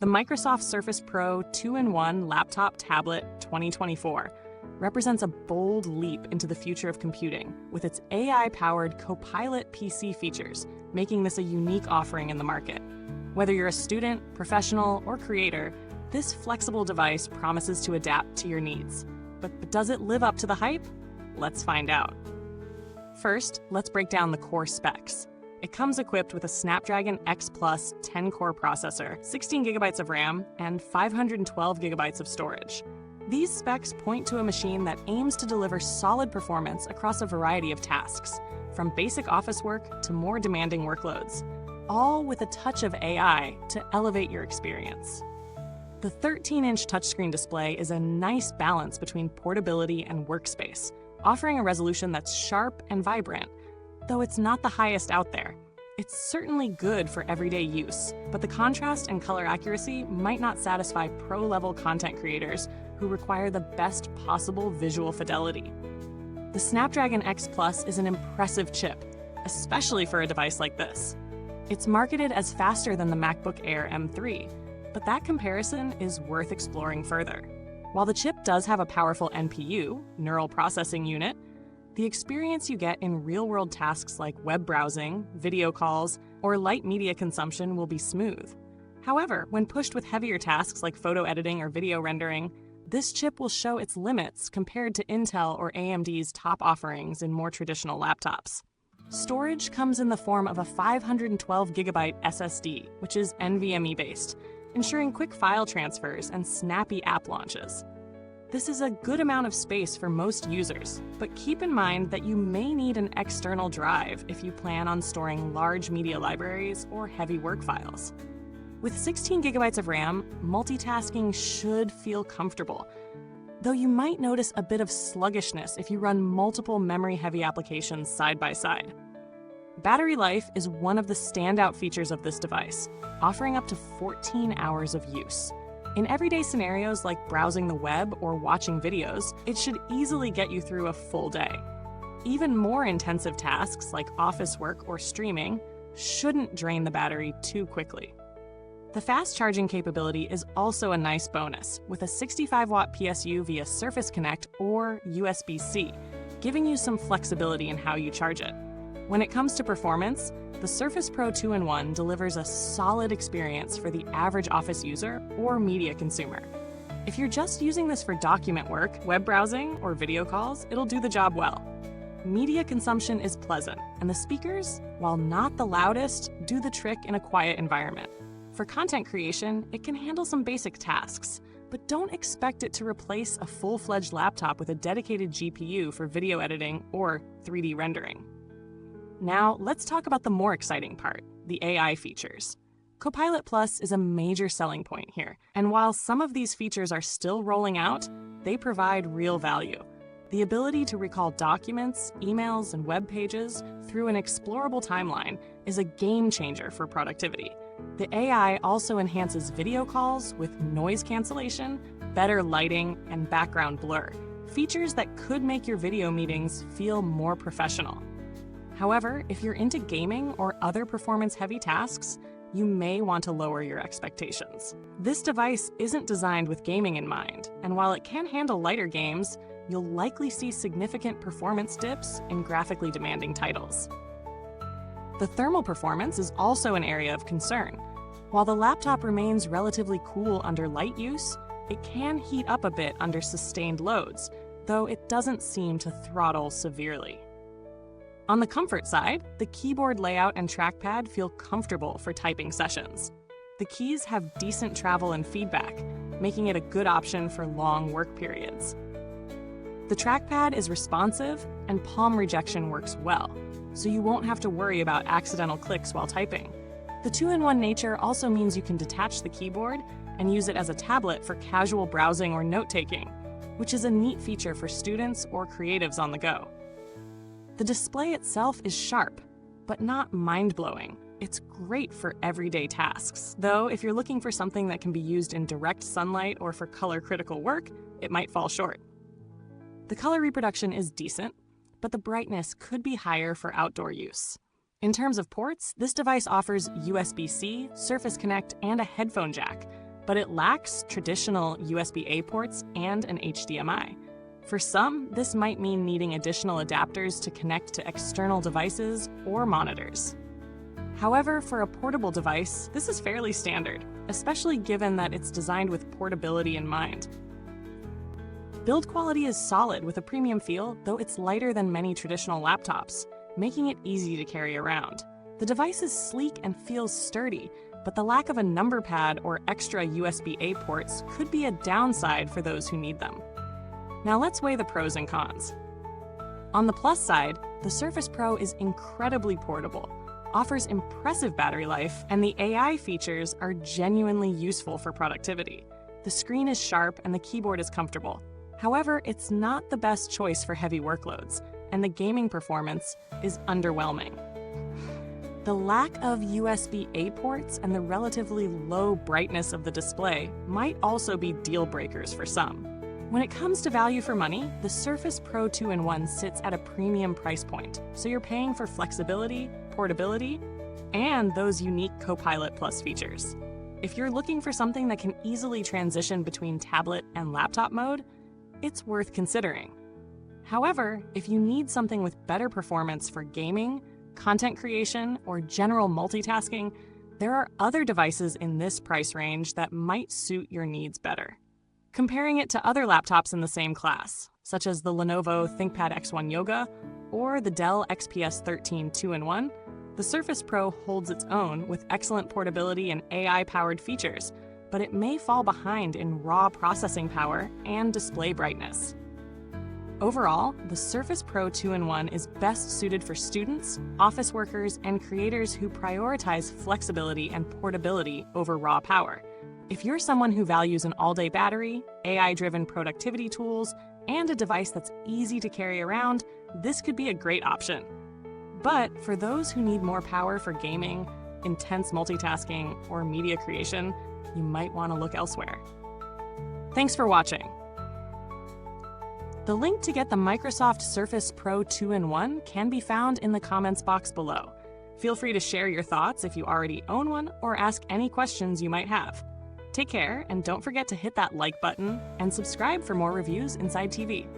The Microsoft Surface Pro 2-in-1 Laptop Tablet 2024 represents a bold leap into the future of computing with its AI-powered Copilot PC features, making this a unique offering in the market. Whether you're a student, professional, or creator, this flexible device promises to adapt to your needs. But does it live up to the hype? Let's find out. First, let's break down the core specs. It comes equipped with a Snapdragon X Plus 10-core processor, 16 GB of RAM, and 512 GB of storage. These specs point to a machine that aims to deliver solid performance across a variety of tasks, from basic office work to more demanding workloads, all with a touch of AI to elevate your experience. The 13-inch touchscreen display is a nice balance between portability and workspace, offering a resolution that's sharp and vibrant. Though it's not the highest out there. It's certainly good for everyday use, but the contrast and color accuracy might not satisfy pro-level content creators who require the best possible visual fidelity. The Snapdragon X Plus is an impressive chip, especially for a device like this. It's marketed as faster than the MacBook Air M3, but that comparison is worth exploring further. While the chip does have a powerful NPU, neural processing unit, the experience you get in real-world tasks like web browsing, video calls, or light media consumption will be smooth. However, when pushed with heavier tasks like photo editing or video rendering, this chip will show its limits compared to Intel or AMD's top offerings in more traditional laptops. Storage comes in the form of a 512 GB SSD, which is NVMe-based, ensuring quick file transfers and snappy app launches. This is a good amount of space for most users, but keep in mind that you may need an external drive if you plan on storing large media libraries or heavy work files. With 16 GB of RAM, multitasking should feel comfortable, though you might notice a bit of sluggishness if you run multiple memory-heavy applications side by side. Battery life is one of the standout features of this device, offering up to 14 hours of use. In everyday scenarios like browsing the web or watching videos, it should easily get you through a full day. Even more intensive tasks like office work or streaming shouldn't drain the battery too quickly. The fast charging capability is also a nice bonus, with a 65-watt PSU via Surface Connect or USB-C, giving you some flexibility in how you charge it. When it comes to performance, the Surface Pro 2-in-1 delivers a solid experience for the average office user or media consumer. If you're just using this for document work, web browsing, or video calls, it'll do the job well. Media consumption is pleasant, and the speakers, while not the loudest, do the trick in a quiet environment. For content creation, it can handle some basic tasks, but don't expect it to replace a full-fledged laptop with a dedicated GPU for video editing or 3D rendering. Now, let's talk about the more exciting part, the AI features. Copilot Plus is a major selling point here, and while some of these features are still rolling out, they provide real value. The ability to recall documents, emails, and web pages through an explorable timeline is a game changer for productivity. The AI also enhances video calls with noise cancellation, better lighting, and background blur, features that could make your video meetings feel more professional. However, if you're into gaming or other performance-heavy tasks, you may want to lower your expectations. This device isn't designed with gaming in mind, and while it can handle lighter games, you'll likely see significant performance dips in graphically demanding titles. The thermal performance is also an area of concern. While the laptop remains relatively cool under light use, it can heat up a bit under sustained loads, though it doesn't seem to throttle severely. On the comfort side, the keyboard layout and trackpad feel comfortable for typing sessions. The keys have decent travel and feedback, making it a good option for long work periods. The trackpad is responsive and palm rejection works well, so you won't have to worry about accidental clicks while typing. The 2-in-1 nature also means you can detach the keyboard and use it as a tablet for casual browsing or note-taking, which is a neat feature for students or creatives on the go. The display itself is sharp, but not mind-blowing. It's great for everyday tasks, though if you're looking for something that can be used in direct sunlight or for color-critical work, it might fall short. The color reproduction is decent, but the brightness could be higher for outdoor use. In terms of ports, this device offers USB-C, Surface Connect, and a headphone jack, but it lacks traditional USB-A ports and an HDMI. For some, this might mean needing additional adapters to connect to external devices or monitors. However, for a portable device, this is fairly standard, especially given that it's designed with portability in mind. Build quality is solid with a premium feel, though it's lighter than many traditional laptops, making it easy to carry around. The device is sleek and feels sturdy, but the lack of a number pad or extra USB-A ports could be a downside for those who need them. Now let's weigh the pros and cons. On the plus side, the Surface Pro is incredibly portable, offers impressive battery life, and the AI features are genuinely useful for productivity. The screen is sharp and the keyboard is comfortable. However, it's not the best choice for heavy workloads, and the gaming performance is underwhelming. The lack of USB-A ports and the relatively low brightness of the display might also be deal breakers for some. When it comes to value for money, the Surface Pro 2-in-1 sits at a premium price point, so you're paying for flexibility, portability, and those unique Copilot Plus features. If you're looking for something that can easily transition between tablet and laptop mode, it's worth considering. However, if you need something with better performance for gaming, content creation, or general multitasking, there are other devices in this price range that might suit your needs better. Comparing it to other laptops in the same class, such as the Lenovo ThinkPad X1 Yoga or the Dell XPS 13 2-in-1, the Surface Pro holds its own with excellent portability and AI-powered features, but it may fall behind in raw processing power and display brightness. Overall, the Surface Pro 2-in-1 is best suited for students, office workers, and creators who prioritize flexibility and portability over raw power. If you're someone who values an all-day battery, AI-driven productivity tools, and a device that's easy to carry around, this could be a great option. But for those who need more power for gaming, intense multitasking, or media creation, you might want to look elsewhere. Thanks for watching. The link to get the Microsoft Surface Pro 2-in-1 can be found in the comments box below. Feel free to share your thoughts if you already own one or ask any questions you might have. Take care, and don't forget to hit that like button and subscribe for more Reviews Inside TV.